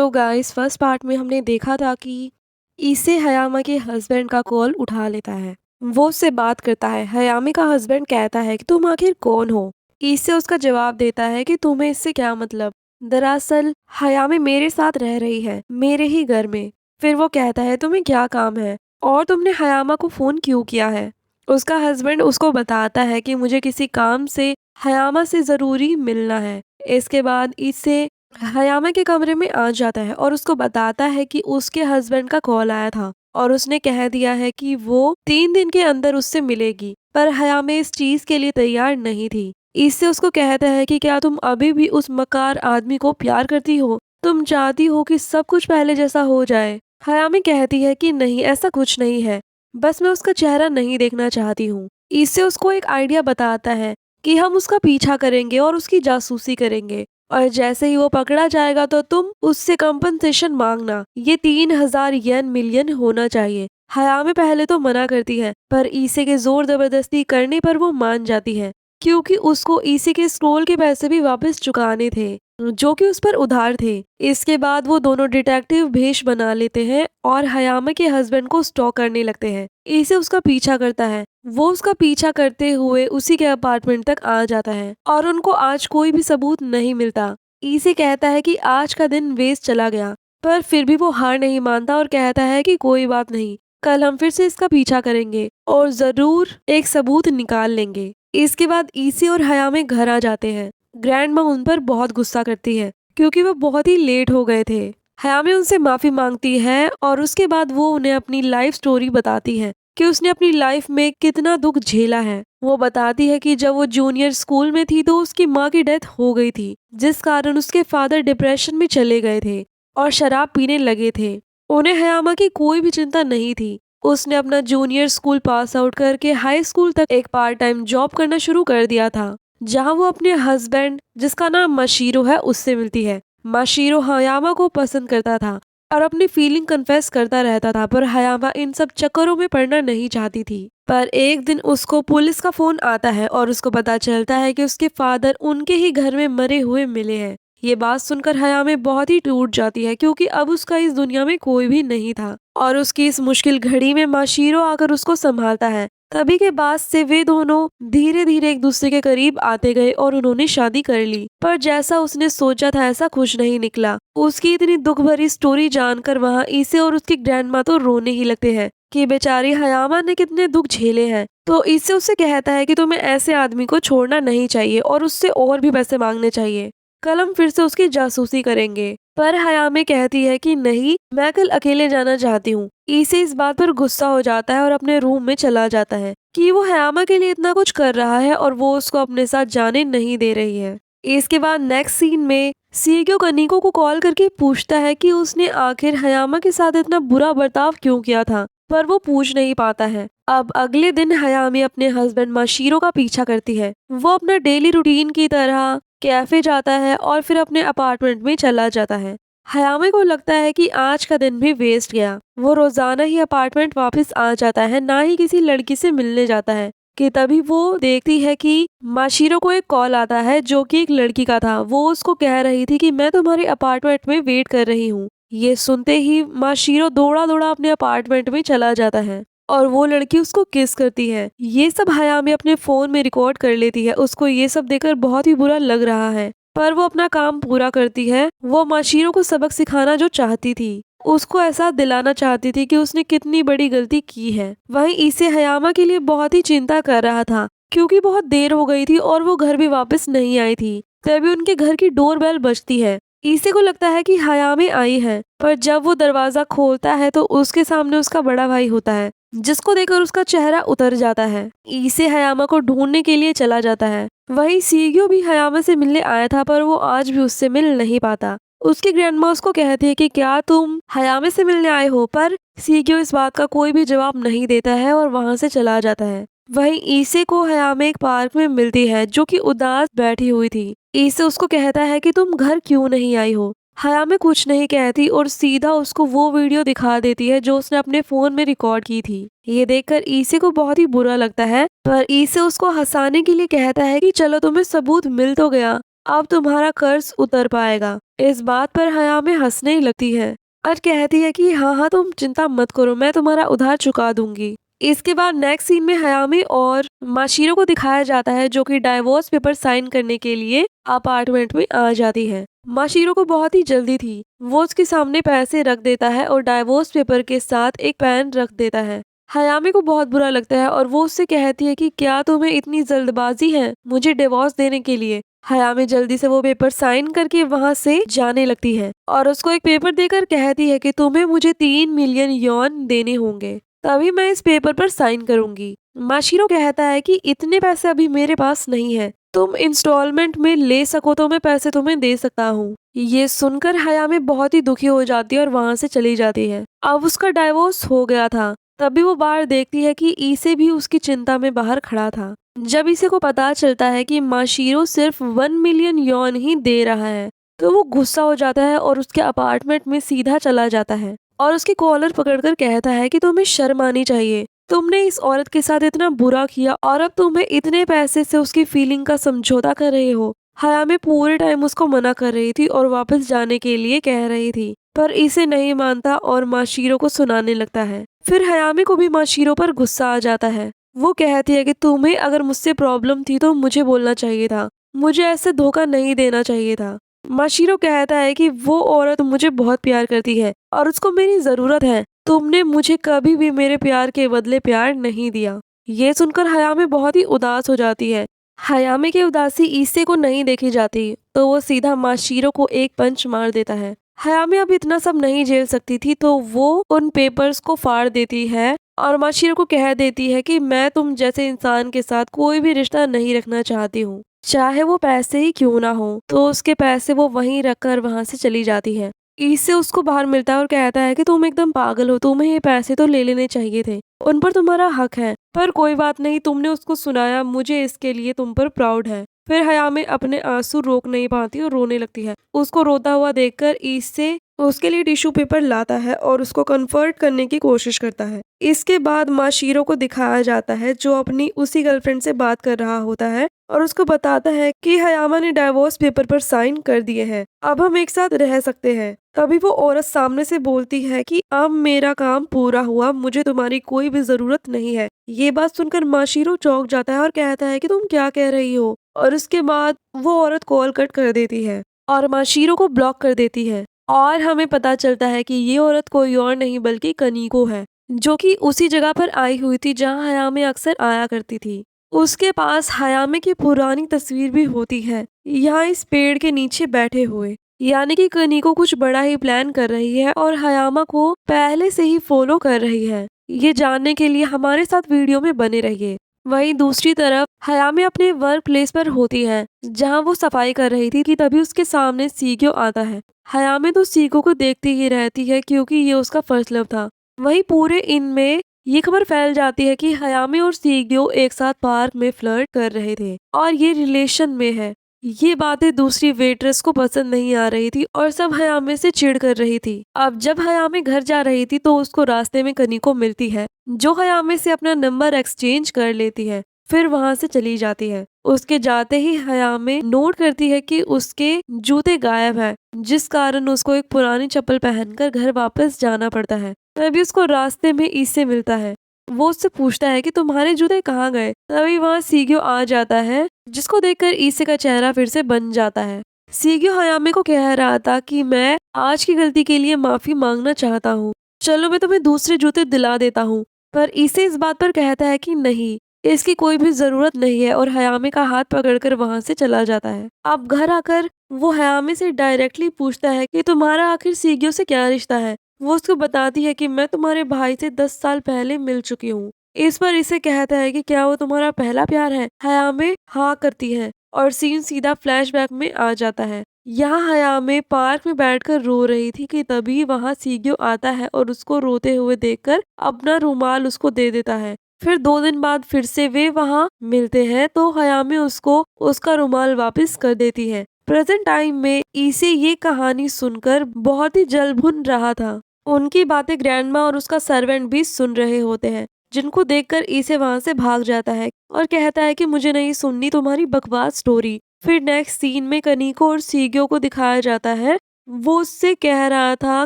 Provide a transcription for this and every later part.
तो guys first part में हमने देखा था कि इसे हयामा के हस्बैंड का कॉल उठा लेता है। वो उससे बात करता है। हयामी का हस्बैंड कहता है कि तुम आखिर कौन हो। इसे उसका जवाब देता है कि तुम्हें इससे क्या मतलब। दरअसल हयामी मेरे साथ रह रही है, मेरे ही घर में। फिर वो कहता है तुम्हें क्या काम है और तुमने हयामा को फोन क्यों किया है। उसका हस्बैंड उसको बताता है कि मुझे किसी काम से हयामा से जरूरी मिलना है। इसके बाद इसे हयामा के कमरे में आ जाता है और उसको बताता है कि उसके हस्बैंड का कॉल आया था और उसने कह दिया है कि वो 3 दिन के अंदर उससे मिलेगी। पर हयामा इस चीज के लिए तैयार नहीं थी। इससे उसको कहता है कि क्या तुम अभी भी उस मकार आदमी को प्यार करती हो, तुम चाहती हो कि सब कुछ पहले जैसा हो जाए। हयामी कहती है कि नहीं, ऐसा कुछ नहीं है, बस मैं उसका चेहरा नहीं देखना चाहती हूँ। इससे उसको एक आइडिया बताता है कि हम उसका पीछा करेंगे और उसकी जासूसी करेंगे और जैसे ही वो पकड़ा जाएगा तो तुम उससे कंपनसेशन मांगना। ये 3,000 येन मिलियन होना चाहिए। हयामी पहले तो मना करती है पर ईसे के जोर जबरदस्ती करने पर वो मान जाती है क्योंकि उसको ईसे के स्क्रोल के पैसे भी वापस चुकाने थे जो कि उस पर उधार थे। इसके बाद वो दोनों डिटेक्टिव भेष बना लेते हैं और हयामा के हस्बैंड को स्टॉक करने लगते हैं। इसे उसका पीछा करता है। वो उसका पीछा करते हुए उसी के अपार्टमेंट तक आ जाता है और उनको आज कोई भी सबूत नहीं मिलता। इसे कहता है कि आज का दिन वेस्ट चला गया, पर फिर भी वो हार नहीं मानता और कहता है कि कोई बात नहीं, कल हम फिर से इसका पीछा करेंगे और जरूर एक सबूत निकाल लेंगे। इसके बाद ईसी और हयामे घर आ जाते हैं। ग्रैंड माँ उन पर बहुत गुस्सा करती है क्योंकि वो बहुत ही लेट हो गए थे। हयामे उनसे माफी मांगती है और उसके बाद वो उन्हें अपनी लाइफ स्टोरी बताती है कि उसने अपनी लाइफ में कितना दुख झेला है। वो बताती है कि जब वो जूनियर स्कूल में थी तो उसकी माँ की डेथ हो गई थी, जिस कारण उसके फादर डिप्रेशन में चले गए थे और शराब पीने लगे थे। उन्हें हयामा की कोई भी चिंता नहीं थी। उसने अपना जूनियर स्कूल पास आउट करके हाई स्कूल तक एक पार्ट टाइम जॉब करना शुरू कर दिया था, जहाँ वो अपने हस्बैंड जिसका नाम माशीरो है उससे मिलती है। माशीरो हयामा को पसंद करता था और अपनी फीलिंग कन्फेस करता रहता था, पर हयामा इन सब चक्करों में पड़ना नहीं चाहती थी। पर एक दिन उसको पुलिस का फोन आता है और उसको पता चलता है कि उसके फादर उनके ही घर में मरे हुए मिले हैं। ये बात सुनकर हयामे बहुत ही टूट जाती है क्योंकि अब उसका इस दुनिया में कोई भी नहीं था और उसकी इस मुश्किल घड़ी में माशीरो आकर उसको संभालता है। तभी के बाद से वे दोनों धीरे धीरे एक दूसरे के करीब आते गए और उन्होंने शादी कर ली। पर जैसा उसने सोचा था ऐसा कुछ नहीं निकला। उसकी इतनी दुख भरी स्टोरी जानकर वहाँ इसे और उसकी ग्रैंडमा तो रोने ही लगते हैं कि बेचारी हयामा ने कितने दुख झेले हैं। तो इसे उससे कहता है कि तुम्हें ऐसे आदमी को छोड़ना नहीं चाहिए और उससे और भी पैसे मांगने चाहिए, कल हम फिर से उसकी जासूसी करेंगे। पर हयामे कहती है कि नहीं, मैं कल अकेले जाना चाहती हूँ। इसे इस बात पर गुस्सा हो जाता है और अपने रूम में चला जाता है कि वो हयामा के लिए इतना कुछ कर रहा है और वो उसको अपने साथ जाने नहीं दे रही है। इसके बाद नेक्स्ट सीन में सीग्यो कनिको को कॉल करके पूछता है कि उसने आखिर हयामा के साथ इतना बुरा बर्ताव क्यों किया था, पर वो पूछ नहीं पाता है। अब अगले दिन हयामी अपने हस्बैंड माशीरो का पीछा करती है। वो अपना डेली रूटीन की तरह कैफे जाता है और फिर अपने अपार्टमेंट में चला जाता है। हयामी को लगता है कि आज का दिन भी वेस्ट गया। वो रोजाना ही अपार्टमेंट वापस आ जाता है, ना ही किसी लड़की से मिलने जाता है कि तभी वो देखती है कि माशीरो को एक कॉल आता है जो कि एक लड़की का था। वो उसको कह रही थी कि मैं तुम्हारे अपार्टमेंट में वेट कर रही हूँ। ये सुनते ही माशीरो दौड़ा दौड़ा अपने अपार्टमेंट में चला जाता है और वो लड़की उसको किस करती है। ये सब हयामी अपने फोन में रिकॉर्ड कर लेती है। उसको ये सब देखकर बहुत ही बुरा लग रहा है, पर वो अपना काम पूरा करती है। वो माशीरो को सबक सिखाना जो चाहती थी, उसको एहसास दिलाना चाहती थी कि उसने कितनी बड़ी गलती की है। वहीं इसे हयामा के लिए बहुत ही चिंता कर रहा था क्योंकि बहुत देर हो गई थी और वो घर भी वापस नहीं आई थी। तभी उनके घर की डोरबेल बजती है। इसे को लगता है कि हयामी आई है, पर जब वो दरवाजा खोलता है तो उसके सामने उसका बड़ा भाई होता है, जिसको देखकर उसका चेहरा उतर जाता है। इसे हयामा को ढूंढने के लिए चला जाता है। वहीं सीग्यो भी हयामा से मिलने आया था, पर वो आज भी उससे मिल नहीं पाता। उसकी ग्रैंडमा उसको कहती है कि क्या तुम हयामे से मिलने आए हो, पर सीग्यो इस बात का कोई भी जवाब नहीं देता है और वहां से चला जाता है। वहीं ईसे को हयामे एक पार्क में मिलती है जो कि उदास बैठी हुई थी। ईसे उसको कहता है कि तुम घर क्यों नहीं आई हो। हयामे कुछ नहीं कहती और सीधा उसको वो वीडियो दिखा देती है जो उसने अपने फोन में रिकॉर्ड की थी। ये देखकर ईसे को बहुत ही बुरा लगता है, पर ईसे उसको हंसाने के लिए कहता है कि चलो तुम्हें सबूत मिल तो गया, अब तुम्हारा कर्ज उतर पाएगा। इस बात पर हयामे हंसने लगती है और कहती है कि हाँ हाँ, तुम चिंता मत करो, मैं तुम्हारा उधार चुका दूंगी। इसके बाद नेक्स्ट सीन में हयामी और माशिरो को दिखाया जाता है, जो कि डाइवोर्स पेपर साइन करने के लिए अपार्टमेंट में आ जाती है। माशिरो को बहुत ही जल्दी थी। वो उसके सामने पैसे रख देता है और डाइवोर्स पेपर के साथ एक पेन रख देता है। हयामी को बहुत बुरा लगता है और वो उससे कहती है कि क्या तुम्हें इतनी जल्दबाजी है मुझे डिवोर्स देने के लिए। हयामी जल्दी से वो पेपर साइन करके वहाँ से जाने लगती है और उसको एक पेपर देकर कहती है कि तुम्हें मुझे 3 मिलियन यौन देने होंगे, तभी मैं इस पेपर पर साइन करूंगी। माशिरो कहता है कि इतने पैसे अभी मेरे पास नहीं है, तुम इंस्टॉलमेंट में ले सको तो मैं पैसे तुम्हें दे सकता हूँ। ये सुनकर हयामी बहुत ही दुखी हो जाती है और वहाँ से चली जाती है। अब उसका डाइवोर्स हो गया था, तभी वो बाहर देखती है कि ईसे भी उसकी चिंता में बाहर खड़ा था। जब ईसे को पता चलता है कि माशिरो सिर्फ 1 मिलियन यौन ही दे रहा है, तो वो गुस्सा हो जाता है और उसके अपार्टमेंट में सीधा चला जाता है और उसकी कॉलर पकड़कर कहता है कि तुम्हें शर्म आनी चाहिए, तुमने इस औरत के साथ इतना बुरा किया और अब तुम्हें इतने पैसे से उसकी फीलिंग का समझौता कर रहे हो। हयामी पूरे टाइम उसको मना कर रही थी और वापस जाने के लिए कह रही थी, पर इसे नहीं मानता और माशिरो को सुनाने लगता है। फिर हयामी को भी माशिरो पर गुस्सा आ जाता है। वो कहती है कि तुम्हें अगर मुझसे प्रॉब्लम थी तो मुझे बोलना चाहिए था, मुझे ऐसे धोखा नहीं देना चाहिए था। माशिरो कहता है कि वो औरत मुझे बहुत प्यार करती है और उसको मेरी जरूरत है, तुमने मुझे कभी भी मेरे प्यार के बदले प्यार नहीं दिया। ये सुनकर हयामी बहुत ही उदास हो जाती है। हयामी की उदासी ईसे को नहीं देखी जाती, तो वो सीधा माशिरो को एक पंच मार देता है। हयामी अब इतना सब नहीं झेल सकती थी, तो वो उन पेपर्स को फाड़ देती है और माशिरो को कह देती है कि मैं तुम जैसे इंसान के साथ कोई भी रिश्ता नहीं रखना चाहती हूँ, चाहे वो पैसे ही क्यों ना हो। तो उसके पैसे वो वहीं रखकर वहां से चली जाती है। इससे उसको बाहर मिलता है और कहता है कि तुम एकदम पागल हो, तुम्हें ये पैसे तो ले लेने चाहिए थे, उन पर तुम्हारा हक है, पर कोई बात नहीं, तुमने उसको सुनाया, मुझे इसके लिए तुम पर प्राउड है। फिर हयामी अपने आंसू रोक नहीं पाती और रोने लगती है। उसको रोता हुआ देखकर इससे उसके लिए टिश्यू पेपर लाता है और उसको कंफर्ट करने की कोशिश करता है। इसके बाद माशिरो को दिखाया जाता है, जो अपनी उसी गर्लफ्रेंड से बात कर रहा होता है और उसको बताता है कि हयामा ने डाइवोर्स पेपर पर साइन कर दिए हैं, अब हम एक साथ रह सकते हैं। तभी वो औरत सामने से बोलती है कि अब मेरा काम पूरा हुआ, मुझे तुम्हारी कोई भी जरूरत नहीं है। ये बात सुनकर माशिरो चौंक जाता है और कहता है कि तुम क्या कह रही हो, और उसके बाद वो औरत कॉल कट कर देती है और माशिरो को ब्लॉक कर देती है। और हमें पता चलता है कि ये औरत कोई और नहीं बल्कि कनीको है, जो कि उसी जगह पर आई हुई थी जहाँ हयामी अक्सर आया करती थी। उसके पास हयामी की पुरानी तस्वीर भी होती है, यहाँ इस पेड़ के नीचे बैठे हुए। यानी कि कनीको कुछ बड़ा ही प्लान कर रही है और हयामा को पहले से ही फॉलो कर रही है। ये जानने के लिए हमारे साथ वीडियो में बने रहिए। वहीं दूसरी तरफ हयामी अपने वर्क प्लेस पर होती है, जहां वो सफाई कर रही थी कि तभी उसके सामने सीग्यो आता है। हयामी तो सीगो को देखती ही रहती है क्योंकि ये उसका फर्स्ट लव था। वहीं पूरे इनमें ये खबर फैल जाती है कि हयामी और सीग्यो एक साथ पार्क में फ्लर्ट कर रहे थे और ये रिलेशन में है। ये बातें दूसरी वेट्रेस को पसंद नहीं आ रही थी और सब हयामी से चिढ़ कर रही थी। अब जब हयामी घर जा रही थी तो उसको रास्ते में कनीको मिलती है, जो हयामी से अपना नंबर एक्सचेंज कर लेती है, फिर वहां से चली जाती है। उसके जाते ही हयामी नोट करती है कि उसके जूते गायब है, जिस कारण उसको एक पुरानी चप्पल पहनकर घर वापस जाना पड़ता है। तभी उसको रास्ते में ईसे मिलता है। वो उससे पूछता है कि तुम्हारे जूते कहाँ गए। तभी वहाँ सीग्यो आ जाता है, जिसको देखकर ईसे का चेहरा फिर से बन जाता है। सीग्यो हयामी को कह रहा था कि मैं आज की गलती के लिए माफी मांगना चाहता हूँ, चलो मैं तुम्हें दूसरे जूते दिला देता हूँ। पर ईसे इस बात पर कहता है कि नहीं, इसकी कोई भी जरूरत नहीं है और हयामी का हाथ पकड़कर वहां से चला जाता है। अब घर आकर वो हयामी से डायरेक्टली पूछता है कि तुम्हारा आखिर सीग्यो से क्या रिश्ता है। वो उसको बताती है कि मैं तुम्हारे भाई से 10 साल पहले मिल चुकी हूँ। इस पर इसे कहता है कि क्या वो तुम्हारा पहला प्यार है। हयामी हाँ करती है और सीन सीधा फ्लैशबैक में आ जाता है। यहाँ हयामी पार्क में बैठकर रो रही थी कि तभी वहाँ सीग्यो आता है और उसको रोते हुए देखकर अपना रुमाल उसको दे देता है। फिर 2 दिन बाद फिर से वे वहाँ मिलते हैं तो हयामी उसको उसका रुमाल वापस कर देती है। प्रेजेंट टाइम में इसे ये कहानी सुनकर बहुत ही जल भुन रहा था। उनकी बातें ग्रैंडमा और उसका सर्वेंट भी सुन रहे होते हैं, जिनको देखकर इसे वहां से भाग जाता है और कहता है कि मुझे नहीं सुननी तुम्हारी बकवास स्टोरी। फिर नेक्स्ट सीन में कनिको और सीग्यो को दिखाया जाता है। वो उससे कह रहा था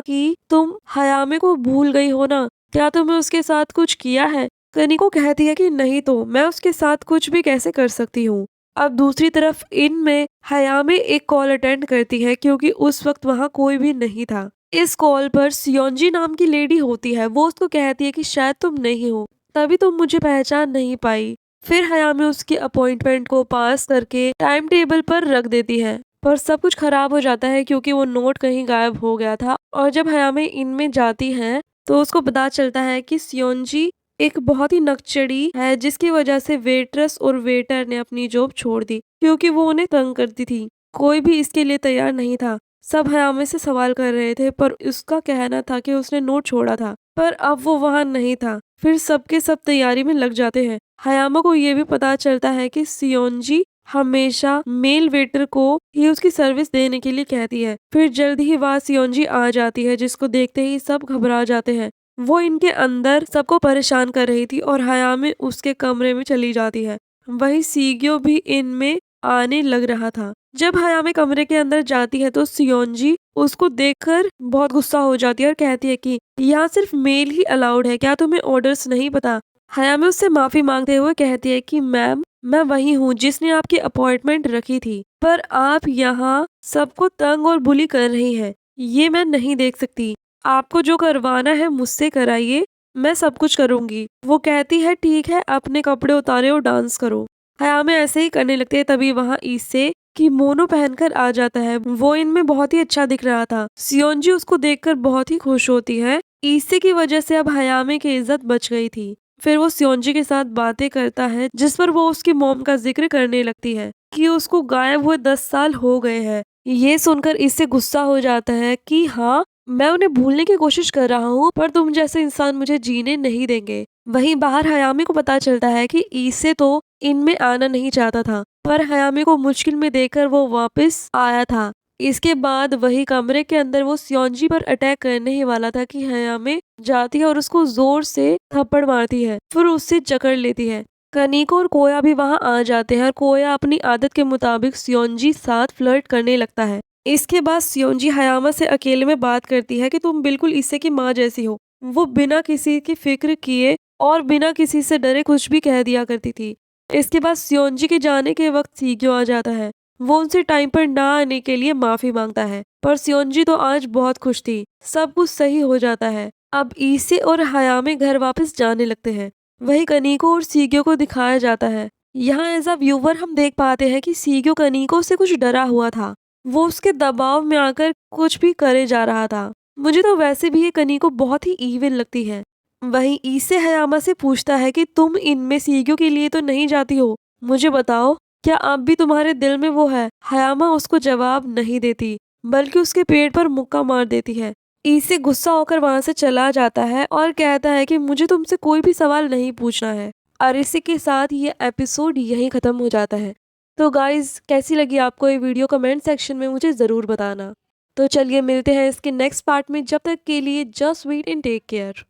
कि तुम हयामे को भूल गई हो ना, क्या तुमने उसके साथ कुछ किया है? कनिको कहती है कि नहीं तो मैं उसके साथ कुछ भी कैसे कर सकती हूँ। अब दूसरी तरफ इनमें हयामे एक कॉल अटेंड करती है क्योंकि उस वक्त वहाँ कोई भी नहीं था। इस कॉल पर सियोंजी नाम की लेडी होती है। वो उसको कहती है कि शायद तुम नहीं हो, तभी तुम मुझे पहचान नहीं पाई। फिर हयामे उसकी अपॉइंटमेंट को पास करके टाइम टेबल पर रख देती है, पर सब कुछ खराब हो जाता है क्योंकि वो नोट कहीं गायब हो गया था। और जब हयामे इनमें जाती है तो उसको पता चलता है कि सियोंजी एक बहुत ही नकचड़ी है, जिसकी वजह से वेट्रेस और वेटर ने अपनी जॉब छोड़ दी क्योंकि वो उन्हें तंग करती थी। कोई भी इसके लिए तैयार नहीं था। सब हयामे से सवाल कर रहे थे, पर उसका कहना था कि उसने नोट छोड़ा था, पर अब वो वहाँ नहीं था। फिर सबके सब तैयारी में लग जाते हैं। हयामा को ये भी पता चलता है कि सियोंजी हमेशा मेल वेटर को ही उसकी सर्विस देने के लिए कहती है। फिर जल्द ही वहाँ सियोंजी आ जाती है, जिसको देखते ही सब घबरा जाते हैं। वो इनके अंदर सबको परेशान कर रही थी और हयामे उसके कमरे में चली जाती है। वही सीग्यो भी इनमें आने लग रहा था। जब हयामे कमरे के अंदर जाती है तो सियोंजी उसको देखकर बहुत गुस्सा हो जाती है और कहती है कि यहाँ सिर्फ मेल ही अलाउड है, क्या तुम्हें ऑर्डर्स नहीं पता? हयामे उससे माफी मांगते हुए कहती है कि मैम, मैं वही हूँ जिसने आपकी अपॉइंटमेंट रखी थी, पर आप यहाँ सबको तंग और बुली कर रही हैं। ये मैं नहीं देख सकती। आपको जो करवाना है मुझसे कराइए, मैं सब कुछ करूंगी। वो कहती है ठीक है, अपने कपड़े उतारे और डांस करो। हयामे ऐसे ही करने लगते हैं। तभी वहाँ ईसे किमोनो पहनकर आ जाता है। वो इनमें बहुत ही अच्छा दिख रहा था। सियोंजी उसको देखकर बहुत ही खुश होती है। ईसे की वजह से अब हयामे की इज्जत बच गई थी। फिर वो सियोंजी के साथ बातें करता है, जिस पर वो उसकी मॉम का जिक्र करने लगती है कि उसको गायब हुए 10 साल हो गए हैं। ये सुनकर इससे गुस्सा हो जाता है कि हाँ, मैं उन्हें भूलने की कोशिश कर रहा हूँ, पर तुम जैसे इंसान मुझे जीने नहीं देंगे। वहीं बाहर हयामे को पता चलता है कि ईसे तो इनमें आना नहीं चाहता था, पर हयामे को मुश्किल में देखकर वो वापस आया था। इसके बाद वही कमरे के अंदर वो सियोंजी पर अटैक करने ही वाला था कि हयामे जाती है और उसको जोर से थप्पड़ मारती है, फिर उससे जकड़ लेती है। कनिको और कोया भी वहां आ जाते हैं और कोया अपनी आदत के मुताबिक सियोंजी साथ फ्लर्ट करने लगता है। इसके बाद सियोंजी हयामा से अकेले में बात करती है कि तुम बिल्कुल ईसे की माँ जैसी हो। वो बिना किसी की फिक्र किए और बिना किसी से डरे कुछ भी कह दिया करती थी। इसके बाद सियोंजी के जाने के वक्त सीग्यो आ जाता है। वो उनसे टाइम पर ना आने के लिए माफी मांगता है, पर सियोंजी तो आज बहुत खुश थी। सब कुछ सही हो जाता है। अब ईसे और हयामे घर वापस जाने लगते हैं। वही कनिको और सीग्यो को दिखाया जाता है। यहाँ एज अ व्यूवर हम देख पाते हैं कि सीग्यो कनिको से कुछ डरा हुआ था। वो उसके दबाव में आकर कुछ भी करे जा रहा था। मुझे तो वैसे भी ये कनिको बहुत ही इविल लगती है। वहीं ईसे हयामा से पूछता है कि तुम इनमें सीग्यो के लिए तो नहीं जाती हो, मुझे बताओ, क्या अब भी तुम्हारे दिल में वो है? हयामा उसको जवाब नहीं देती, बल्कि उसके पेट पर मुक्का मार देती है। ईसे गुस्सा होकर वहां से चला जाता है और कहता है कि मुझे तुमसे कोई भी सवाल नहीं पूछना है। और इसी के साथ ये एपिसोड यहीं खत्म हो जाता है। तो गाइज, कैसी लगी आपको ये वीडियो? कमेंट सेक्शन में मुझे ज़रूर बताना। तो चलिए मिलते हैं इसके नेक्स्ट पार्ट में। जब तक के लिए just wait and take care.